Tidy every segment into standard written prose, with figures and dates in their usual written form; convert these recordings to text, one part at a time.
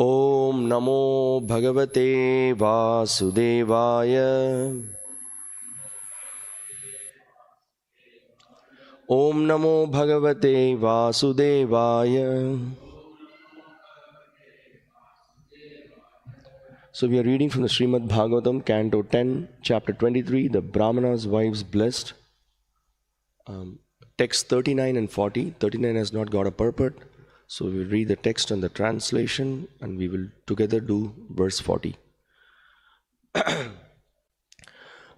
Om Namo Bhagavate Vasudevaya. Om Namo Bhagavate Vasudevaya. So we are reading from the Srimad Bhagavatam, Canto 10, Chapter 23, the Brahmana's Wives Blessed. Text 39 and 40. 39 has not got a purport. So we will read the text and the translation and we will together do verse 40.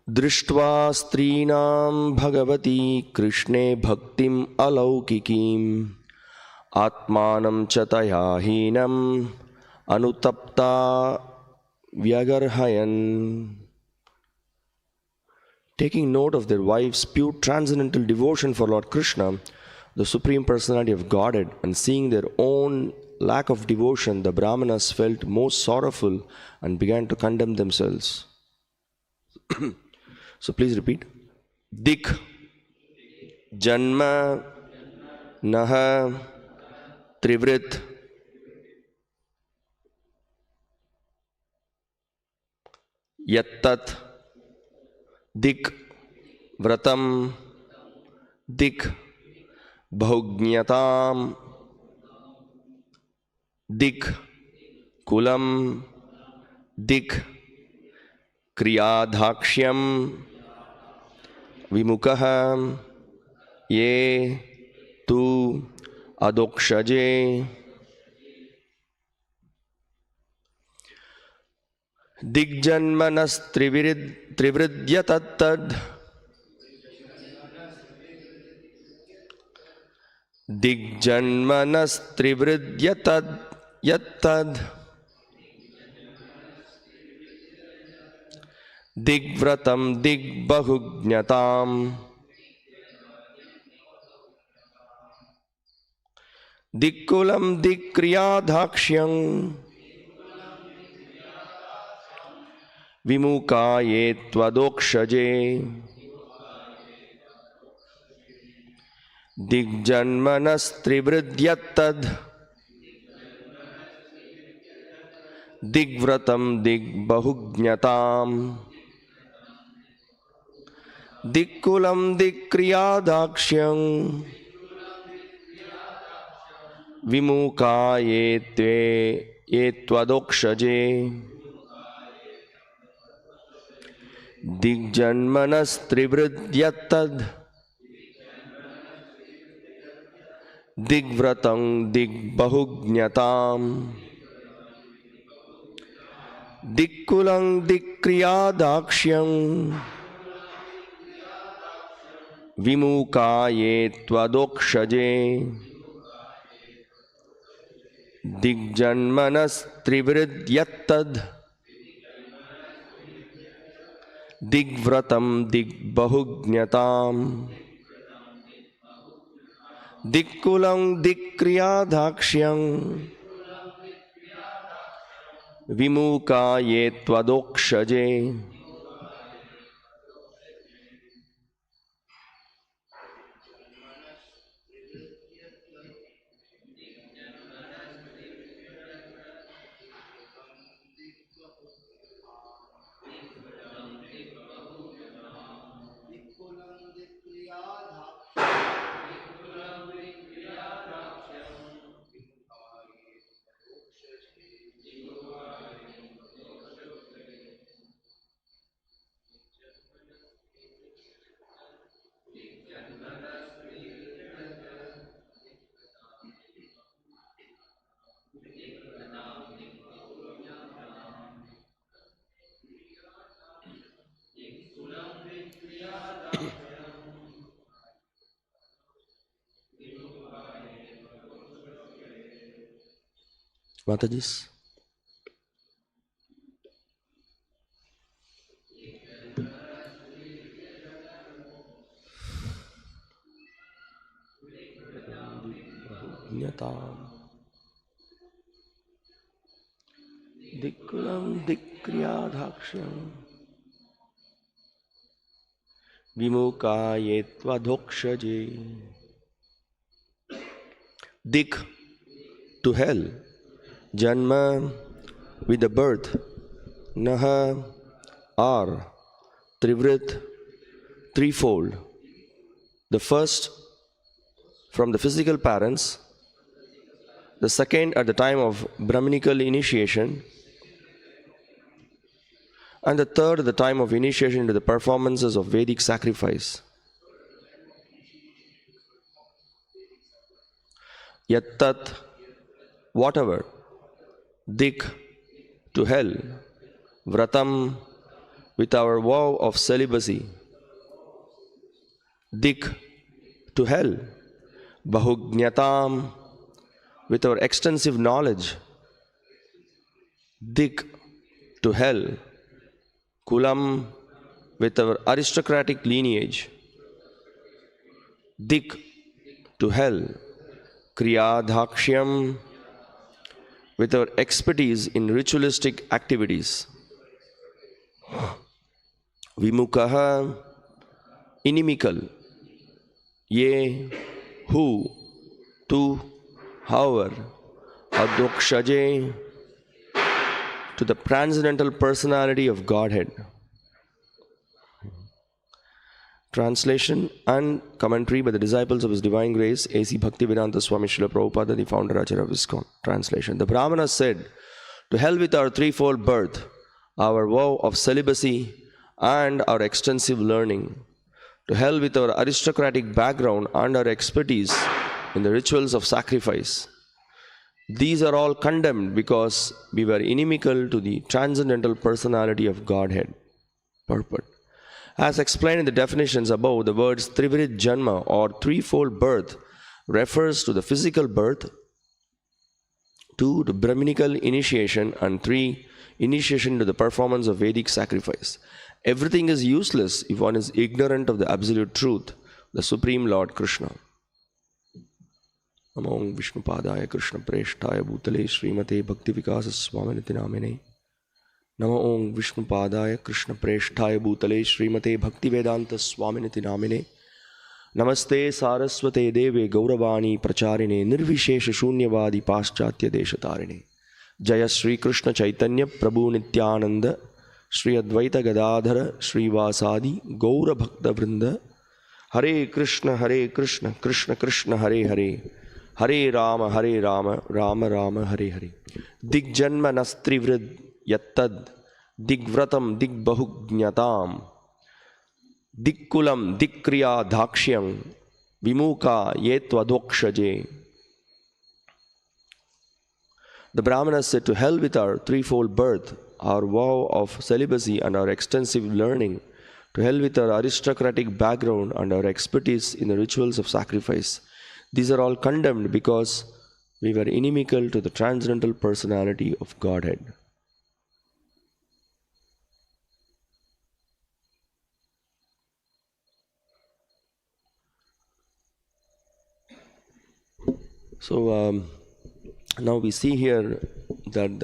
Drishtva strinam bhagavati krishne bhaktim alaukikim atmanam chataya hinam anutapta vyagarhayan. Taking note of their wives' pure transcendental devotion for Lord Krishna, the Supreme Personality of Godhead, and seeing their own lack of devotion, the Brahmanas felt most sorrowful and began to condemn themselves. So please repeat. Dik Janma Naha Trivrit Yattat Dik Vratam Dik Bhaugnatam Dik Kulam Dik Kriyadhakshyam Vimukaham Ye Tu Adokshaje Digjanmanas Trivridyatattad Digjanmanas Trivridyatad Yattad Digvratam Digbahugnatam Dikkulam Dikriyadhakshyam Vimukaye Tvadokshaje Digjanmanas Trivridyattad Digvratam Digbahugnatam Dikkulam Dikriyadhakshyam Vimukaye Tvadokshaje Digjanmanas Trivridyattad Digvratam Digbahugnatam Dikkulam Dikriyadhakshyam Vimukaye Tvadokshaje Digjanmanas Trivridyattad Digvratam Digbahugnatam Dikkulam Dikriyadhakshyam Vimukaye Tvadokshaje. Matajis. Dikkulam Dikriyadhakshyam Vimukaye Tvadokshaje. Dik, to hell. Janma with the birth, Naha are Trivrit threefold. The first from the physical parents, the second at the time of Brahminical initiation, and the third at the time of initiation into the performances of Vedic sacrifice. Yattat, whatever, dik, to hell, vratam, with our vow of celibacy, dik, to hell, bahugnatam, with our extensive knowledge, dik, to hell, kulam, with our aristocratic lineage, dik, to hell, kriyadhakshyam, with our expertise in ritualistic activities, vimukaha, inimical, ye, who, to, however, adokshaje, to the transcendental personality of Godhead. Translation and commentary by the disciples of His Divine Grace, A.C. Bhaktivedanta Swami Srila Prabhupada, the founder Acharya of ISKCON. Translation. The Brahmanas said, to hell with our threefold birth, our vow of celibacy, and our extensive learning. To hell with our aristocratic background and our expertise in the rituals of sacrifice. These are all condemned because we were inimical to the transcendental personality of Godhead. Purport. As explained in the definitions above, the words Trivrit Janma or threefold birth refers to the physical birth, 2 to Brahminical initiation, and 3 initiation into the performance of Vedic sacrifice. Everything is useless if one is ignorant of the absolute truth, the Supreme Lord Krishna. Namo Om Vishnu Padaya Krishna Preshtaya Bhutale Srimate Bhakti Vikasa Swaminiti Namine. Namo Om Vishnu Padaya Krishna Preshtaya Bhutale Srimate Bhakti Vedanta Swaminiti Namine. Namaste Saraswate Deve Gauravani Pracharine Nirvishesha Shunyavadi Paschatya Deshatarine. Jaya Sri Krishna Chaitanya Prabhu Nityananda Sri Advaita Gadadhara Sri Vasadi Gaura Bhakta Vrinda. Hare Krishna Krishna Krishna Hare Hare Hare Rama Rama Rama Hare Hare. Dig Janma Nastrivrid Yattad Digvratam Digbahugnatam Dikkulam Dikkriya Dhakshyam Vimuka Yetvadokshaje. The Brahmanas said, to hell with our threefold birth, our vow of celibacy and our extensive learning. To hell with our aristocratic background and our expertise in the rituals of sacrifice. These are all condemned because we were inimical to the transcendental personality of Godhead. So now we see here that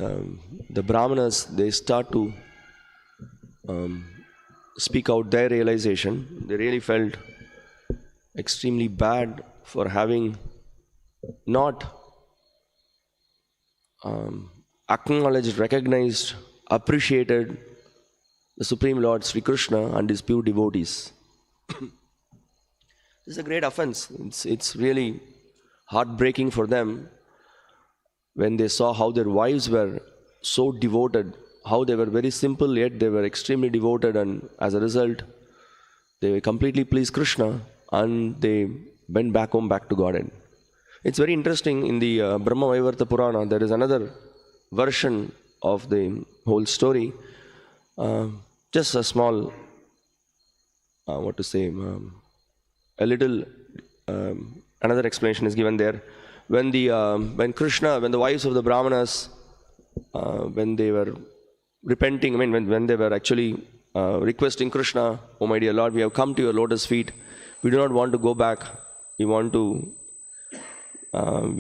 the Brahmanas, they start to speak out their realization. They really felt extremely bad for having not acknowledged, recognized, appreciated the Supreme Lord Sri Krishna and His pure devotees. This is a great offense. It's really heartbreaking for them when they saw how their wives were so devoted, how they were very simple yet they were extremely devoted, and as a result they completely pleased Krishna and they went back home, back to Godhead. It's very interesting, in the Brahma Vaivarta Purana there is another version of the whole story. Just a small, a little, another explanation is given there. When the wives of the Brahmanas, when they were repenting, when they were actually requesting Krishna, oh my dear Lord, we have come to your lotus feet, we do not want to go back, we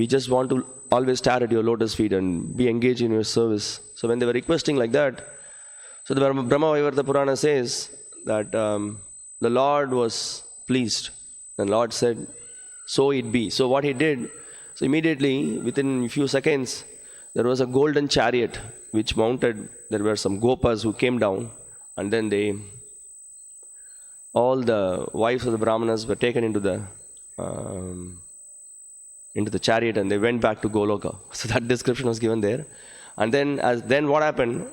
just want to always stare at your lotus feet and be engaged in your service. So when they were requesting like that, so the Brahma Vaivarta Purana says that the Lord was pleased. And Lord said, so it be. So what He did, so immediately within a few seconds, there was a golden chariot which mounted, there were some gopas who came down, and then all the wives of the Brahmanas were taken into the chariot, and they went back to Goloka. So that description was given there. And then what happened?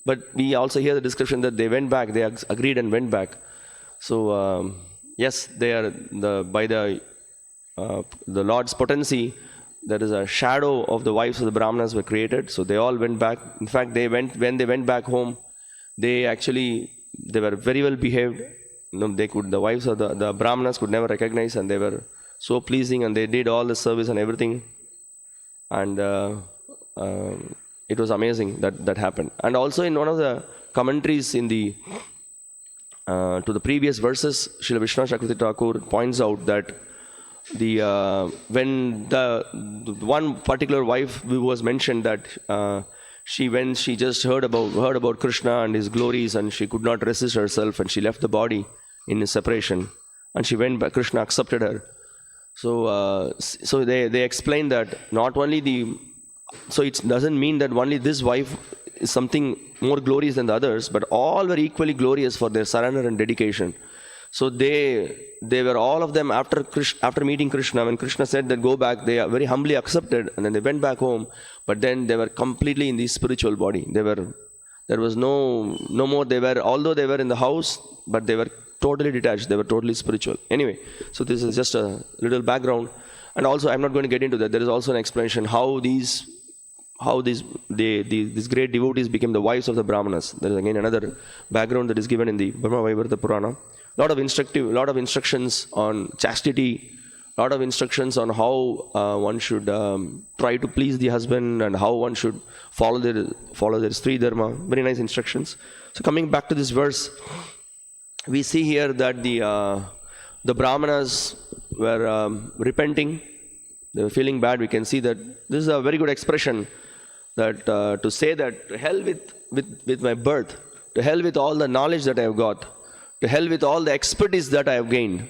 But we also hear the description that they went back, they agreed and went back. So yes, they are by the Lord's potency, there is a shadow of the wives of the Brahmanas were created. So they all went back. In fact, when they went back home, they were very well behaved. The wives of the Brahmanas could never recognize, and they were so pleasing, and they did all the service and everything. And it was amazing that happened. And also in one of the commentaries to the previous verses, Srila Vishnu Chakravarti Thakur points out that when the one particular wife who was mentioned, that when she just heard about Krishna and his glories, and she could not resist herself, and she left the body in his separation, and she went back. Krishna accepted her. So they explained that not only so it doesn't mean that only this wife is something more glorious than the others, but all were equally glorious for their surrender and dedication. So they were all of them after meeting Krishna. When Krishna said that go back, they very humbly accepted, and then they went back home. But then they were completely in the spiritual body. There was no more. Although they were in the house, but they were totally detached. They were totally spiritual. Anyway, so this is just a little background. And also, I'm not going to get into that. There is also an explanation how these great devotees became the wives of the Brahmanas. There is again another background that is given in the Brahma Vaivarta Purana. Lot of instructions on chastity, lot of instructions on how one should try to please the husband, and how one should follow their Stri Dharma. Very nice instructions. So coming back to this verse, we see here that the Brahmanas were repenting. They were feeling bad. We can see that this is a very good expression, that to say that to hell with my birth, to hell with all the knowledge that I have got, to hell with all the expertise that I have gained.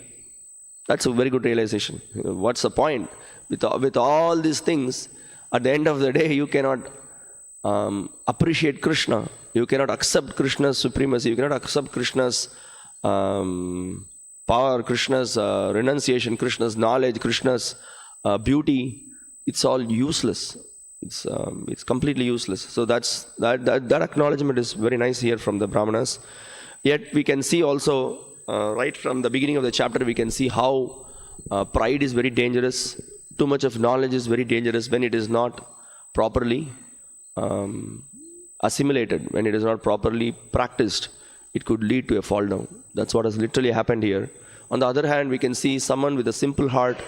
That's a very good realization. What's the point? With all these things, at the end of the day, you cannot appreciate Krishna. You cannot accept Krishna's supremacy. You cannot accept Krishna's power, Krishna's renunciation, Krishna's knowledge, Krishna's beauty. It's all useless. It's completely useless. So that acknowledgement is very nice here from the Brahmanas. Yet we can see also, right from the beginning of the chapter, we can see how pride is very dangerous. Too much of knowledge is very dangerous when it is not properly assimilated, when it is not properly practiced. It could lead to a fall down. That's what has literally happened here. On the other hand, we can see someone with a simple heart,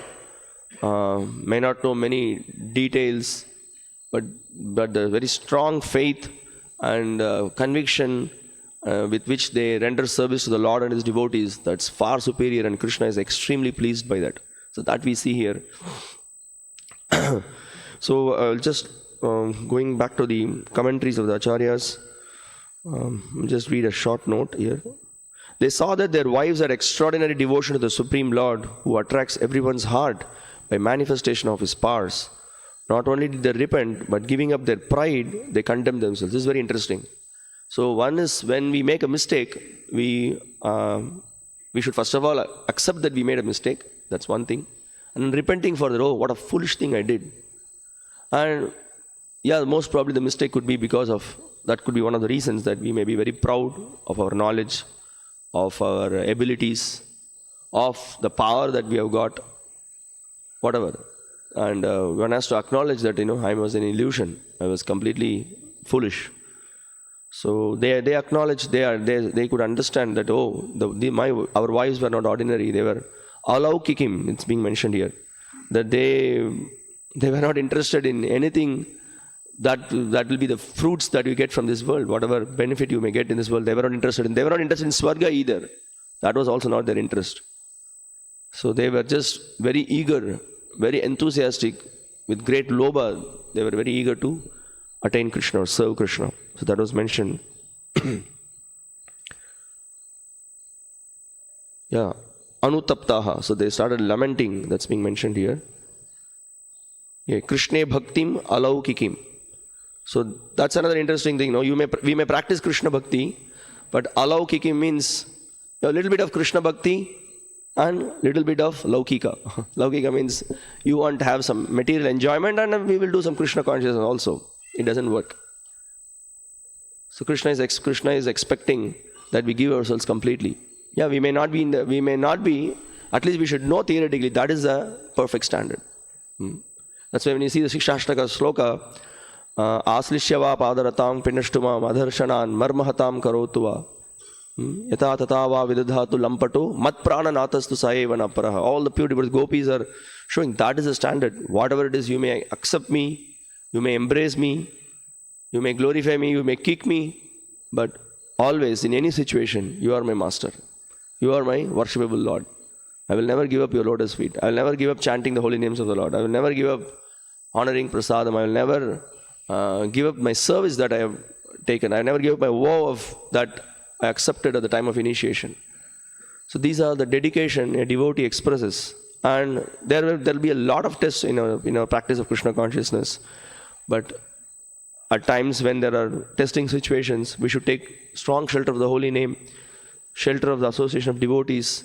may not know many details, but the very strong faith and conviction with which they render service to the Lord and His devotees, that's far superior, and Krishna is extremely pleased by that. So that we see here. So just going back to the commentaries of the Acharyas, just read a short note here. They saw that their wives had extraordinary devotion to the Supreme Lord, who attracts everyone's heart by manifestation of His powers. Not only did they repent, but giving up their pride, they condemned themselves. This is very interesting. So one is, when we make a mistake, we should first of all accept that we made a mistake. That's one thing. And then repenting for that, oh, what a foolish thing I did. And yeah, most probably the mistake could be that could be one of the reasons that we may be very proud of our knowledge, of our abilities, of the power that we have got, whatever. And one has to acknowledge that, I was an illusion. I was completely foolish. So they acknowledge, they could understand that, our wives were not ordinary. They were alaukikim, it's being mentioned here. That they were not interested in anything that will be the fruits that you get from this world. Whatever benefit you may get in this world, they were not interested in. They were not interested in Swarga either. That was also not their interest. So they were just very eager, very enthusiastic, with great lobha. They were very eager to attain Krishna or serve Krishna. So that was mentioned. Yeah. Anutaptaha. So they started lamenting. That's being mentioned here. Yeah. Krishne bhaktim alaukikim. So that's another interesting thing. We may practice Krishna Bhakti, but alaukiki means a little bit of Krishna Bhakti and little bit of laukika. Laukika means you want to have some material enjoyment and we will do some Krishna consciousness also. It doesn't work. So Krishna is expecting that we give ourselves completely. Yeah, we may not be, at least we should know theoretically that is the perfect standard. That's why when you see the Shikshashtaka sloka, Aslishyava padaratam pinashtumam adharshanan marmahatam karotuva yata tatava vidadhatu lampato mat prana natastu saeva naparaha. All the pure devotees, gopis are showing that is the standard. Whatever it is, you may accept me, you may embrace me, you may glorify me, you may kick me, but always in any situation, you are my master. You are my worshipable Lord. I will never give up your lotus feet. I will never give up chanting the holy names of the Lord. I will never give up honoring prasadam. I will never give up my service that I have taken. I will never give up my vow of that I accepted at the time of initiation. So these are the dedication a devotee expresses. And there will be a lot of tests in our practice of Krishna consciousness. But at times when there are testing situations, we should take strong shelter of the holy name, shelter of the association of devotees.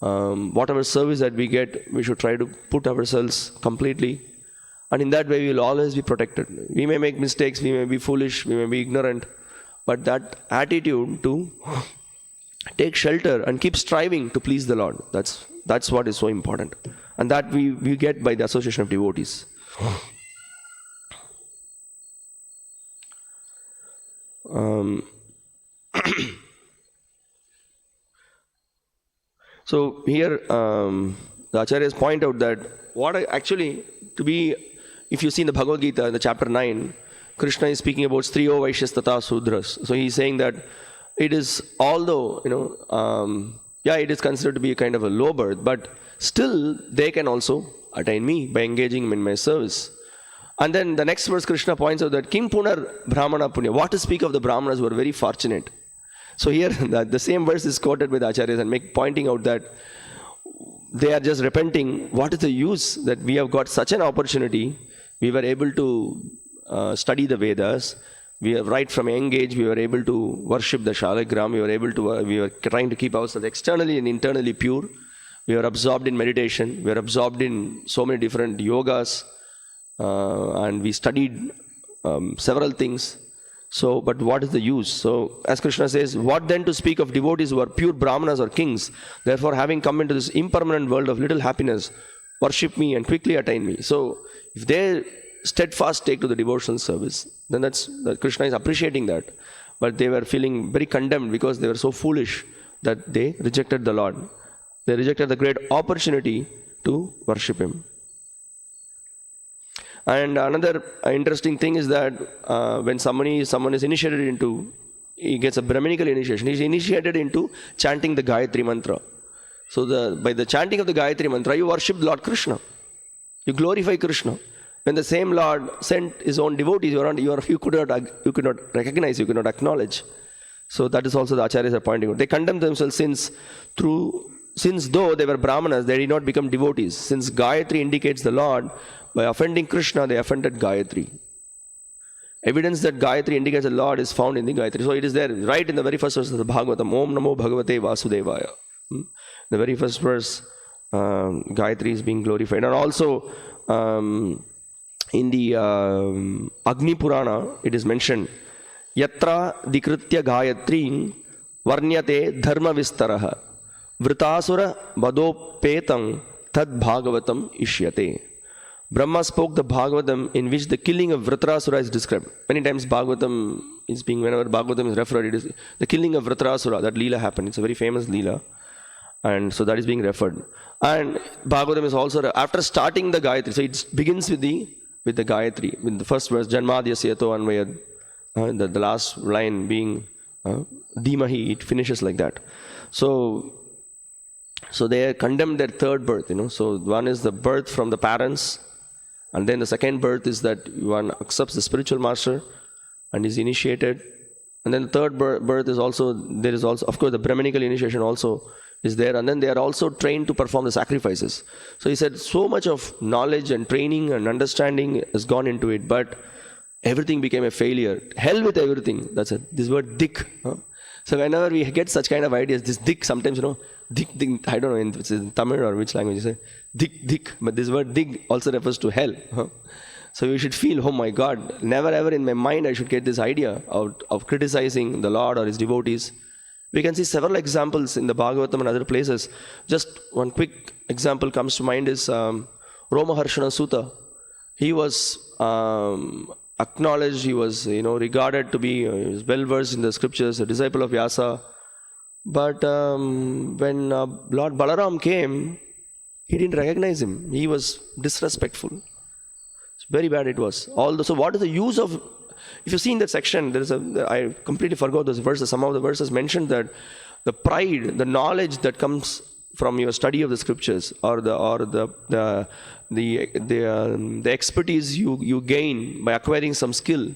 Whatever service that we get, we should try to put ourselves completely. And in that way, we will always be protected. We may make mistakes, we may be foolish, we may be ignorant. But that attitude to take shelter and keep striving to please the Lord, that's what is so important. And that we get by the association of devotees. So here the Acharyas point out that if you see in the Bhagavad Gita, in the chapter 9, Krishna is speaking about Striyo Vaishyas Tata Sudras. So he's saying that it is, although, it is considered to be a kind of a low birth, but still they can also attain me by engaging in my service. And then the next verse, Krishna points out that Kim Punar Brahmana Punya. What to speak of the Brahmanas who are very fortunate. So here, the same verse is quoted by the Acharyas and pointing out that they are just repenting. What is the use that we have got such an opportunity? We were able to study the Vedas. We are right from young age. We were able to worship the Shalagram. We were trying to keep ourselves externally and internally pure. We were absorbed in meditation. We were absorbed in so many different yogas. And we studied several things. So, but what is the use? So, as Krishna says, what then to speak of devotees who are pure brahmanas or kings? Therefore, having come into this impermanent world of little happiness, worship me and quickly attain me. So, if they steadfast take to the devotional service, then that Krishna is appreciating that. But they were feeling very condemned because they were so foolish that they rejected the Lord. They rejected the great opportunity to worship Him. And another interesting thing is that when someone is initiated into, he gets a Brahminical initiation, he is initiated into chanting the Gayatri Mantra. So by the chanting of the Gayatri Mantra, you worship Lord Krishna. You glorify Krishna. When the same Lord sent His own devotees, you could not recognize, you could not acknowledge. So that is also the Acharyas are pointing out. They condemn themselves since though they were Brahmanas, they did not become devotees. Since Gayatri indicates the Lord, by offending Krishna, they offended Gayatri. Evidence that Gayatri indicates the Lord is found in the Gayatri. So it is there, right in the very first verse of the Bhagavatam, Om Namo Bhagavate Vasudevaya. The very first verse, Gayatri is being glorified. And also, in the Agni Purana, it is mentioned, Yatra Dikritya Gayatri Varnyate Dharma Vistaraha Vritasura Vadopetam Tad Bhagavatam Ishyate. Brahma spoke the Bhagavatam in which the killing of Vritarasura is described. Many times whenever Bhagavatam is referred, it is the killing of Vritarasura, that Leela happened. It's a very famous Leela. And so that is being referred. And Bhagavatam is also, after starting the Gayatri, so it begins with the Gayatri, with the first verse, Janmadhyasya Yato Anvayad, the last line being Dhimahi, it finishes like that. So they condemned their third birth, So one is the birth from the parents, and then the second birth is that one accepts the spiritual master and is initiated. And then the third birth is also, of course, the Brahminical initiation also is there. And then they are also trained to perform the sacrifices. So he said so much of knowledge and training and understanding has gone into it. But Everything became a failure. Hell with everything. That's it. This word dik. So whenever we get such kind of ideas, this dik, sometimes, dik, I don't know if it's in Tamil or which language you say, dik. But this word dik also refers to hell. So you should feel, oh my God, never ever in my mind I should get this idea of criticizing the Lord or His devotees. We can see several examples in the Bhagavatam and other places. Just one quick example comes to mind is Romaharshana Sutta. He was acknowledged, he was regarded to be well versed in the scriptures, a disciple of Vyasa. But when Lord Balaram came, he didn't recognize him. He was disrespectful. It's very bad it was. So what is the use of, if you see in that section, I completely forgot those verses. Some of the verses mentioned that the pride, the knowledge that comes from your study of the scriptures, or the expertise you gain by acquiring some skill,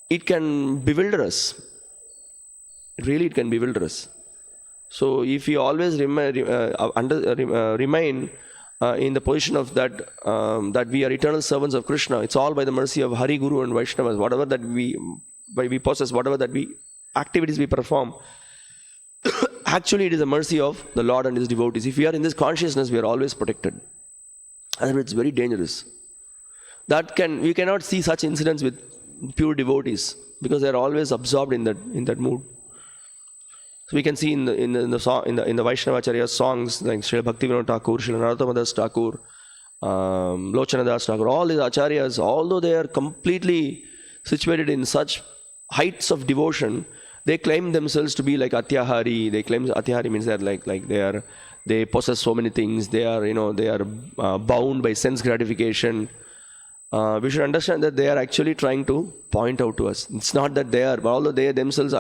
it can bewilder us. Really, it can bewilder us. So if we always remain in the position of that we are eternal servants of Krishna, it's all by the mercy of Hari, Guru and Vaishnavas. Whatever that we possess, whatever that activities we perform, actually it is the mercy of the Lord and His devotees. If we are in this consciousness, we are always protected. Otherwise, it's very dangerous. We cannot see such incidents with pure devotees because they are always absorbed in that mood. So we can see in the Vaishnava Acharya's songs like Srila Bhaktivinoda Thakur, Srila Narottama Das Thakur, Lochana Das Thakur, all these acharyas, although they are completely situated in such heights of devotion, they claim themselves to be like Atyahari. They claim Atyahari means that they possess so many things. They are bound by sense gratification. We should understand that they are actually trying to point out to us. It's not that they are, but although they themselves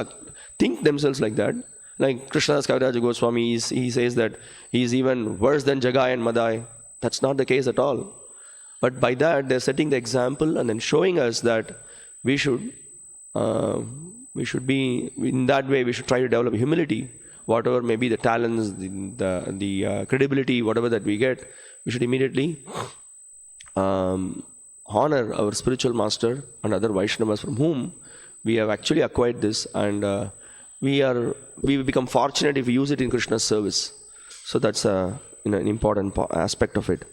think themselves like that. Like Krishnadas Kaviraja Goswami, he says that he is even worse than Jagai and Madai. That's not the case at all. But by that, they're setting the example and then showing us that we should be, in that way, we should try to develop humility. Whatever may be the talents, the credibility, whatever that we get, we should immediately honor our spiritual master and other Vaishnavas from whom we have actually acquired this, and we become fortunate if we use it in Krishna's service. So that's an important aspect of it.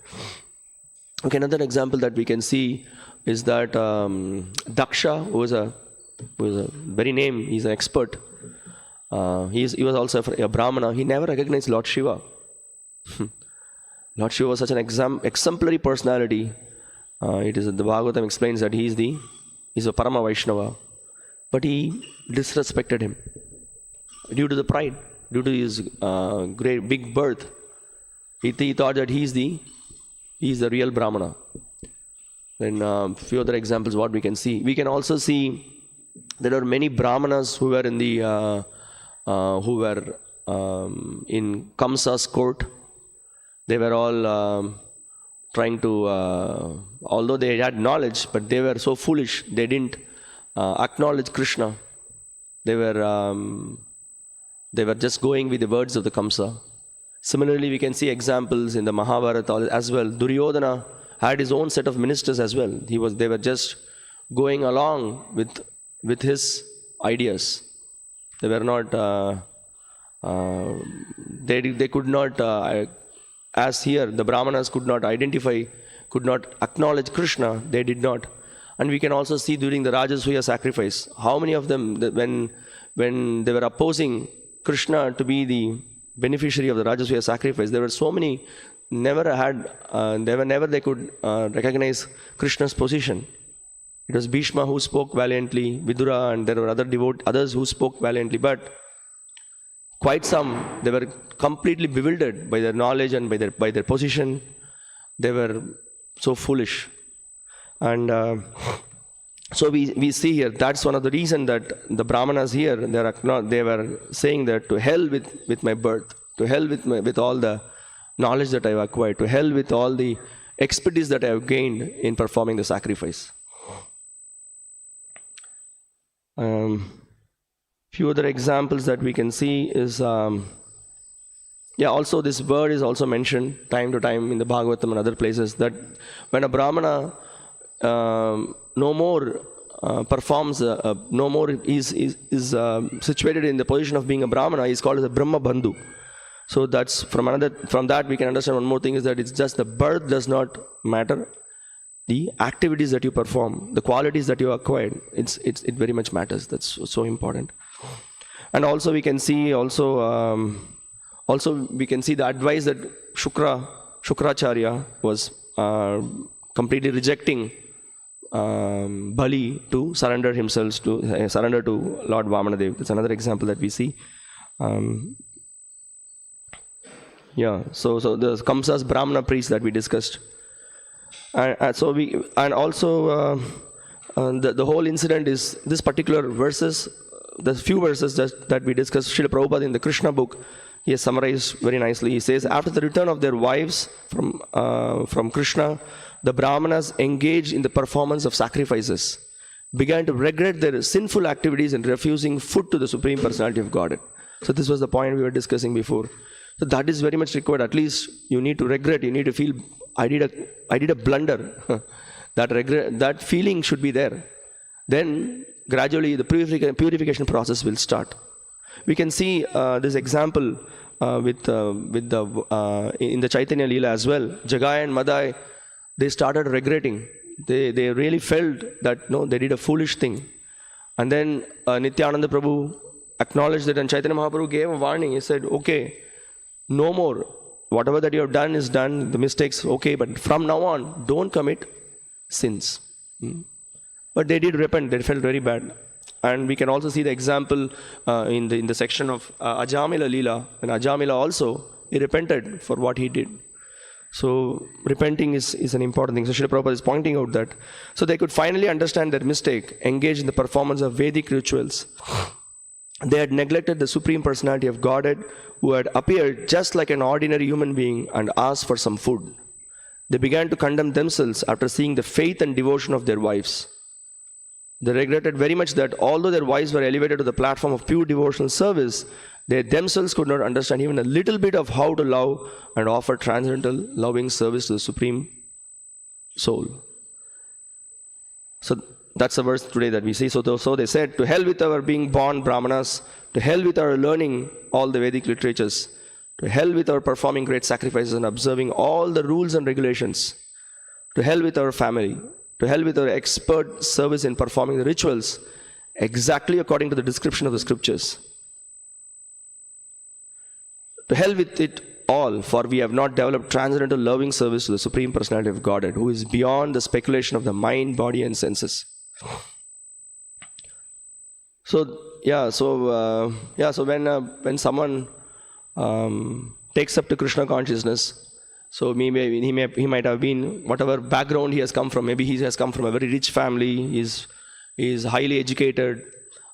Okay, another example that we can see is that Daksha, who is a very name, he's an expert. He was also a Brahmana. He never recognized Lord Shiva. Lord Shiva was such an exemplary personality. The Bhagavatam explains that he's a Parama Vaishnava. But he disrespected him due to the pride, due to his great big birth. He thought that he's the real Brahmana. Then a few other examples what we can see. We can also see there are many Brahmanas who were in in Kamsa's court. They were all trying to, although they had knowledge, but they were so foolish. They didn't acknowledge Krishna. They were just going with the words of the Kamsa. Similarly, we can see examples in the Mahabharata as well. Duryodhana had his own set of ministers as well. They were just going along with his ideas. They were not. They could not. As here, the Brahmanas could not acknowledge Krishna. They did not. And we can also see during the Rajasuya sacrifice, how many of them, when they were opposing Krishna to be the beneficiary of the Rajasuya sacrifice, there were so many, they could recognize Krishna's position. It was Bhishma who spoke valiantly, Vidura, and there were others who spoke valiantly, but quite some, they were completely bewildered by their knowledge and by their position. They were so foolish. And so we see here, that's one of the reasons that the Brahmanas here, they were saying that to hell with my birth, to hell with all the knowledge that I have acquired, to hell with all the expertise that I have gained in performing the sacrifice. Few other examples that we can see is, also this word is also mentioned time to time in the Bhagavatam and other places, that when a Brahmana no more performs, no more is situated in the position of being a Brahmana, he is called as a Brahma Bandhu. So that's from that we can understand one more thing, is that it's just the birth does not matter. The activities that you perform, the qualities that you acquired, it very much matters. That's so important. And also we can see the advice that Shukracharya was completely rejecting Bali to surrender himself to Lord Vamanadev. That's another example that we see. So the Kamsa's Brahmana priest that we discussed. The whole incident is this particular verses, the few verses that we discussed. Srila Prabhupada in the Krishna book, he has summarized very nicely. He says, after the return of their wives from Krishna, the Brahmanas engaged in the performance of sacrifices, began to regret their sinful activities and refusing food to the Supreme Personality of Godhead. So this was the point we were discussing before. So that is very much required. At least you need to regret, you need to feel, I did a blunder. That feeling should be there. Then gradually the purification process will start. We can see this example in the Chaitanya Leela as well. Jagai and Madai, they started regretting. They really felt that no, they did a foolish thing. And then Nityananda Prabhu acknowledged that, and Chaitanya Mahaprabhu gave a warning. He said, okay, no more. Whatever that you have done is done, the mistakes, okay, but from now on, don't commit sins. But they did repent, they felt very bad. And we can also see the example in the section of Ajamila Leela. And Ajamila also, he repented for what he did. So repenting is an important thing. So Srila Prabhupada is pointing out that. So they could finally understand their mistake, engage in the performance of Vedic rituals. They had neglected the Supreme Personality of Godhead, who had appeared just like an ordinary human being and asked for some food. They began to condemn themselves after seeing the faith and devotion of their wives. They regretted very much that although their wives were elevated to the platform of pure devotional service, they themselves could not understand even a little bit of how to love and offer transcendental loving service to the Supreme Soul. So that's the verse today that we see. So they said, to hell with our being born Brahmanas, to hell with our learning all the Vedic literatures, to hell with our performing great sacrifices and observing all the rules and regulations, to hell with our family, to hell with our expert service in performing the rituals exactly according to the description of the scriptures. To hell with it all, for we have not developed transcendental loving service to the Supreme Personality of Godhead, who is beyond the speculation of the mind, body and senses. So when someone takes up to Krishna consciousness, so he might have been, whatever background he has come from, maybe he has come from a very rich family, he's highly educated,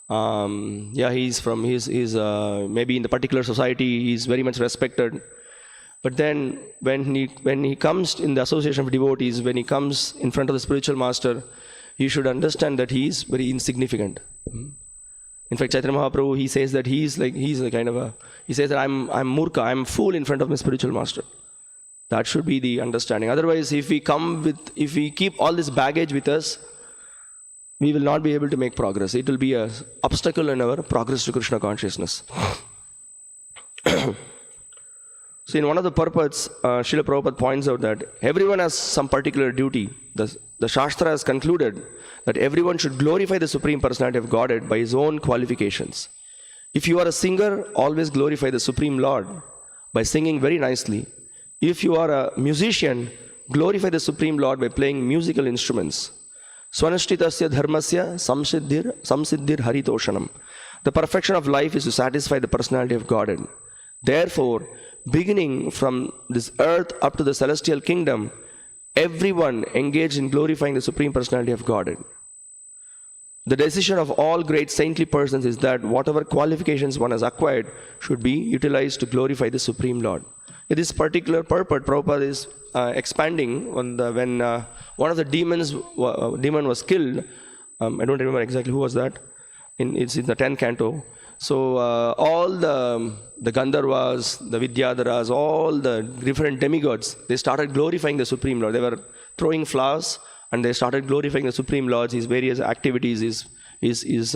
he's maybe in the particular society, he's very much respected. But then when he comes in the association of devotees, when he comes in front of the spiritual master, he should understand that he is very insignificant. In fact, Chaitanya Mahaprabhu, he says that he says that I'm murkha, I'm fool in front of my spiritual master. That should be the understanding. Otherwise, if we keep all this baggage with us, we will not be able to make progress. It will be an obstacle in our progress to Krishna consciousness. So in one of the purports, Srila Prabhupada points out that everyone has some particular duty. The Shastra has concluded that everyone should glorify the Supreme Personality of Godhead by his own qualifications. If you are a singer, always glorify the Supreme Lord by singing very nicely. If you are a musician, glorify the Supreme Lord by playing musical instruments. Swanashtitasya dharmasya samsiddhir haritoshanam. The perfection of life is to satisfy the personality of Godhead. Therefore, beginning from this earth up to the celestial kingdom, everyone engaged in glorifying the Supreme Personality of Godhead. The decision of all great saintly persons is that whatever qualifications one has acquired should be utilized to glorify the Supreme Lord. In this particular purport, Prabhupada is expanding on when one of the demon was killed. I don't remember exactly who was that. It's in the 10th canto. So all the Gandharvas, the Vidyadharas, all the different demigods, they started glorifying the Supreme Lord. They were throwing flowers and they started glorifying the Supreme Lord, his various activities, his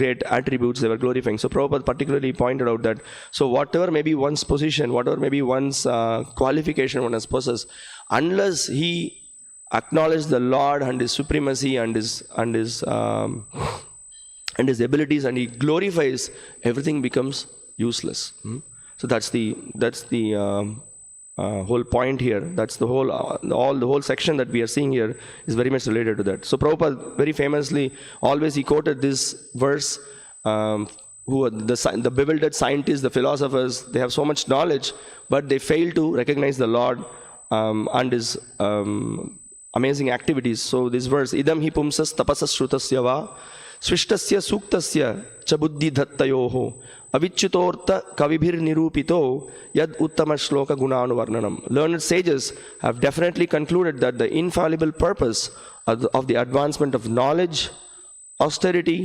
great attributes they were glorifying. So Prabhupada particularly pointed out that, so whatever may be one's position, whatever may be one's qualification one has possessed, unless he acknowledges the Lord and his supremacy and his abilities, and he glorifies, everything becomes useless. So that's the whole point here. That's the whole section that we are seeing here is very much related to that. So Prabhupada very famously, always he quoted this verse, who are the bewildered scientists, the philosophers, they have so much knowledge, but they fail to recognize the Lord and his amazing activities. So this verse, idam hi pumsas tapasas shrutasya va svishtasya suktasya cha buddhi dhattayoho avichutorta kavibhir nirupito yad uttama shloka gunanuvarnanam. Learned sages have definitely concluded that the infallible purpose of the advancement of knowledge, austerity,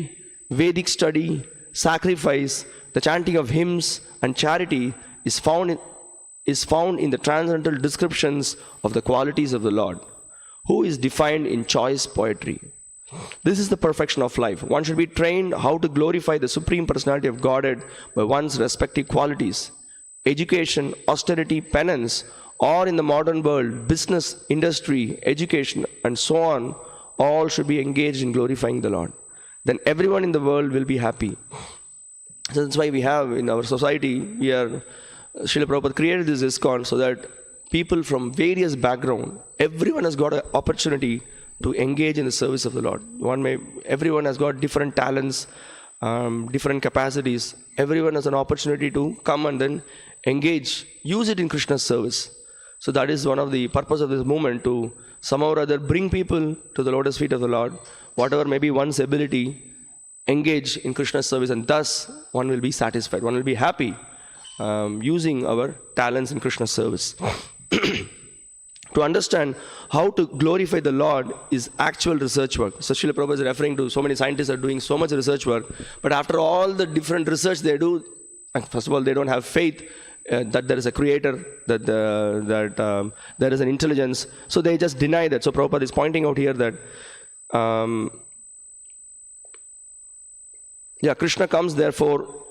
Vedic study, sacrifice, the chanting of hymns and charity is found in the transcendental descriptions of the qualities of the Lord, who is defined in choice poetry. This is the perfection of life. One should be trained how to glorify the Supreme Personality of Godhead by one's respective qualities. Education, austerity, penance, or in the modern world, business, industry, education, and so on, all should be engaged in glorifying the Lord. Then everyone in the world will be happy. So that's why we have in our society, Srila Prabhupada created this ISKCON so that people from various backgrounds, everyone has got an opportunity to engage in the service of the Lord. Everyone has got different talents, different capacities. Everyone has an opportunity to come and then engage, use it in Krishna's service. So that is one of the purpose of this movement, to somehow or other bring people to the lotus feet of the Lord, whatever may be one's ability, engage in Krishna's service, and thus one will be satisfied, one will be happy using our talents in Krishna's service. To understand how to glorify the Lord is actual research work. So Srila Prabhupada is referring to so many scientists are doing so much research work, but after all the different research they do, first of all, they don't have faith that there is a creator, that there is an intelligence, so they just deny that. So Prabhupada is pointing out here that Krishna comes therefore,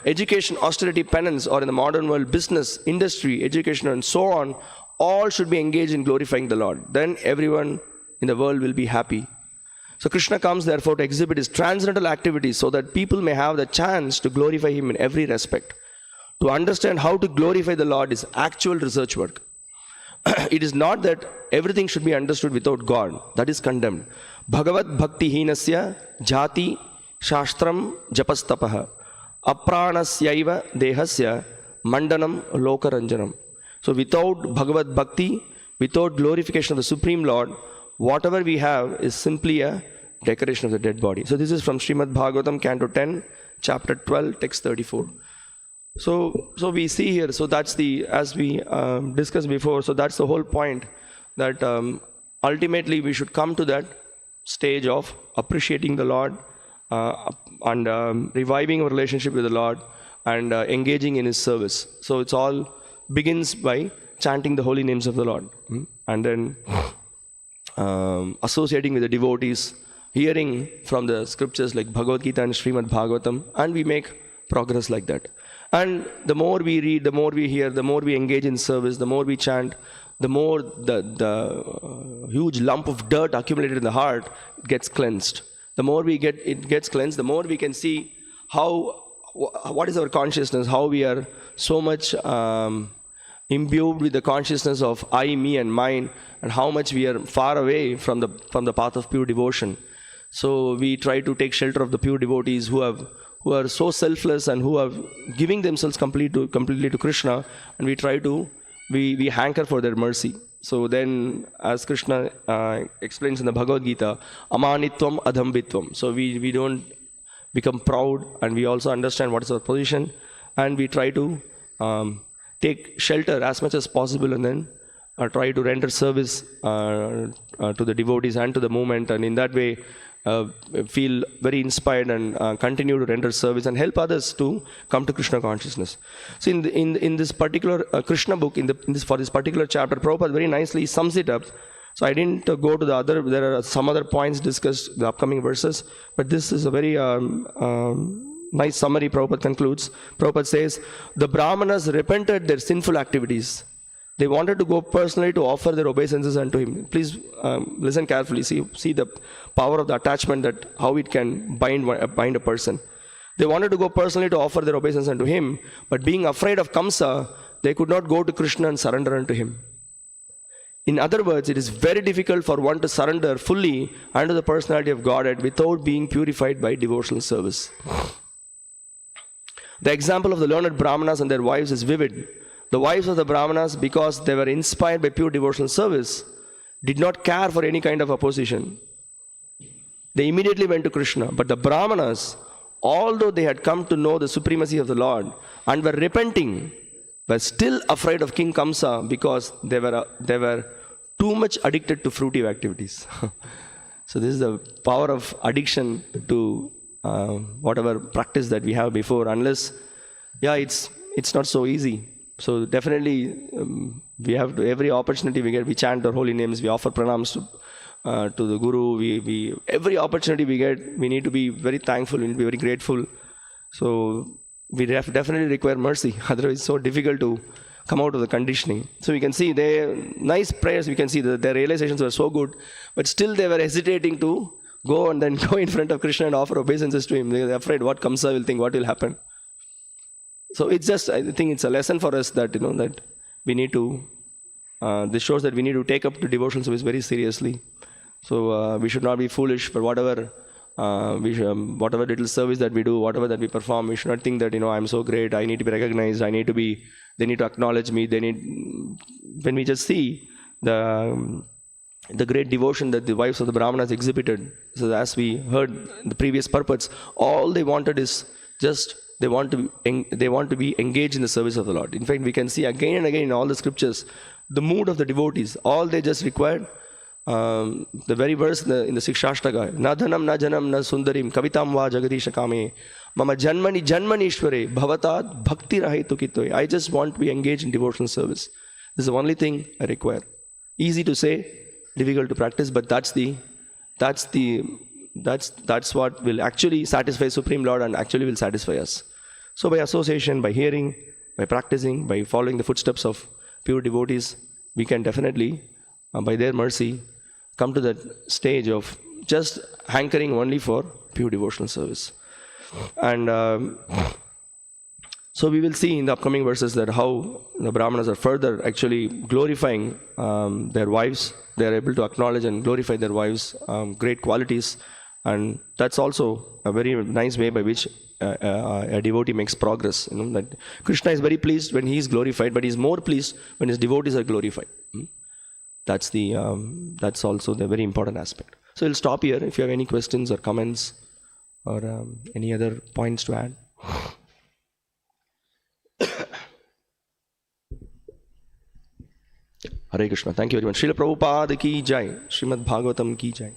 education, austerity, penance, or in the modern world, business, industry, education, and so on, all should be engaged in glorifying the Lord. Then everyone in the world will be happy. So Krishna comes therefore to exhibit his transcendental activities so that people may have the chance to glorify him in every respect. To understand how to glorify the Lord is actual research work. It is not that everything should be understood without God. That is condemned. Bhagavat bhakti hinasya jati shastram japastapaha apranasyaiva dehasya mandanam lokaranjanam. So without Bhagavad Bhakti, without glorification of the Supreme Lord, whatever we have is simply a decoration of the dead body. So this is from Srimad Bhagavatam, Canto 10, Chapter 12, Text 34. So we see here, so that's as we discussed before, so that's the whole point, that ultimately we should come to that stage of appreciating the Lord and reviving our relationship with the Lord and engaging in his service. So it's all begins by chanting the holy names of the Lord, and then associating with the devotees, hearing from the scriptures like Bhagavad Gita and Srimad Bhagavatam, and we make progress like that. And the more we read, the more we hear, the more we engage in service, the more we chant, the more the huge lump of dirt accumulated in the heart gets cleansed. The more it gets cleansed, the more we can see what is our consciousness, how we are so much imbued with the consciousness of I, me, and mine, and how much we are far away from the path of pure devotion. So we try to take shelter of the pure devotees who are so selfless and who are giving themselves completely to Krishna, and we hanker for their mercy. So then, as Krishna explains in the Bhagavad Gita, amanitvam adhambitvam. So we don't become proud, and we also understand what is our position, and we try to take shelter as much as possible, and then try to render service to the devotees and to the movement, and in that way feel very inspired and continue to render service and help others to come to Krishna consciousness. So in this particular Krishna book, for this particular chapter, Prabhupada very nicely sums it up. So I didn't go to the other, there are some other points discussed in the upcoming verses, but this is a very nice summary Prabhupada concludes. Prabhupada says, the Brahmanas repented their sinful activities. They wanted to go personally to offer their obeisances unto him. Please listen carefully, see the power of the attachment, that how it can bind a person. They wanted to go personally to offer their obeisance unto him, but being afraid of Kamsa, they could not go to Krishna and surrender unto him. In other words, it is very difficult for one to surrender fully unto the personality of Godhead without being purified by devotional service. The example of the learned Brahmanas and their wives is vivid. The wives of the Brahmanas, because they were inspired by pure devotional service, did not care for any kind of opposition. They immediately went to Krishna. But the Brahmanas, although they had come to know the supremacy of the Lord and were repenting, were still afraid of King Kamsa because they were too much addicted to fruitive activities. So this is the power of addiction to whatever practice that we have before. Unless, it's not so easy. So definitely we have to, every opportunity we get, we chant our holy names, we offer pranams to the Guru. We every opportunity we get, we need to be very thankful, we need to be very grateful. So we definitely require mercy. Otherwise, it's so difficult to come out of the conditioning. So we can see their nice prayers, we can see that their realizations were so good, but still they were hesitating to go and then go in front of Krishna and offer obeisances to him. They were afraid what Kamsa will think, what will happen. So it's just, I think it's a lesson for us that, that we need to, this shows that we need to take up the devotional service very seriously. So we should not be foolish, but whatever little service that we do, whatever that we perform, we should not think that, I'm so great, I need to be recognized, they need to acknowledge me, when we just see the great devotion that the wives of the Brahmanas exhibited. So as we heard in the previous purports, all they wanted is just, they want to be engaged in the service of the Lord. In fact, we can see again and again in all the scriptures, the mood of the devotees, all they just required, the very verse in the Sikshashtaka, na dhanam na janam na sundarim kavitam va jagadisha kame mama janmani janmanishware bhavatat bhakti rahitu kitoy. I just want to be engaged in devotional service. This is the only thing I require. Easy to say, difficult to practice, but that's what will actually satisfy Supreme Lord and actually will satisfy us. So by association, by hearing, by practicing, by following the footsteps of pure devotees, we can definitely, by their mercy, come to that stage of just hankering only for pure devotional service. And so we will see in the upcoming verses that how the Brahmanas are further actually glorifying their wives. They are able to acknowledge and glorify their wives' great qualities. And that's also a very nice way by which a devotee makes progress. That Krishna is very pleased when he is glorified, but he is more pleased when his devotees are glorified. That's also the very important aspect. So we'll stop here. If you have any questions or comments or any other points to add. Hare Krishna. Thank you very much. Srila Prabhupada ki jai. Srimad Bhagavatam ki jai.